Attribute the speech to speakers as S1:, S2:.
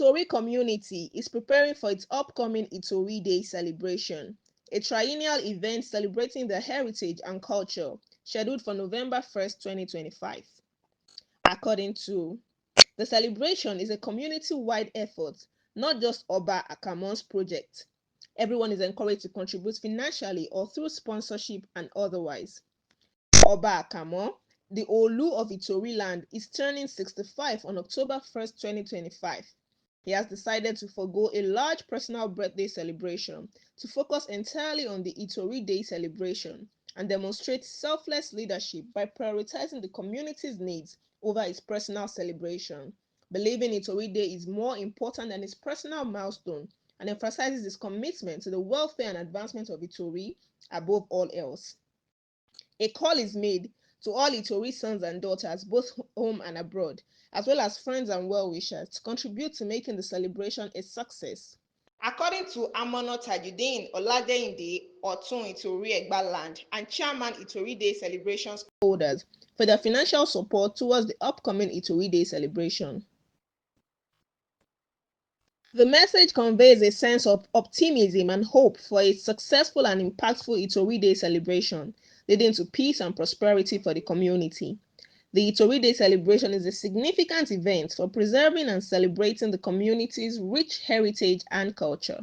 S1: Itori community is preparing for its upcoming Itori Day celebration, a triennial event celebrating their heritage and culture, scheduled for November 1st, 2025. According to the celebration is a community-wide effort, not just Oba Akamon's project. Everyone is encouraged to contribute financially or through sponsorship and otherwise. Oba Akamo, the Olu of Itori land, is turning 65 on October 1st, 2025. He has decided to forego a large personal birthday celebration to focus entirely on the Itori Day celebration and demonstrate selfless leadership by prioritizing the community's needs over his personal celebration, believing Itori Day is more important than his personal milestone, and emphasizes his commitment to the welfare and advancement of Itori above all else. A call is made to all Itori sons and daughters, both home and abroad, as well as friends and well-wishers, to contribute to making the celebration a success. According to Amono Tajudeen Oladeyinde Otun Itori Egba Land and Chairman Itori Day celebrations holders for their financial support towards the upcoming Itori Day celebration. The message conveys a sense of optimism and hope for a successful and impactful Itori Day celebration, leading to peace and prosperity for the community. The Itori Day celebration is a significant event for preserving and celebrating the community's rich heritage and culture.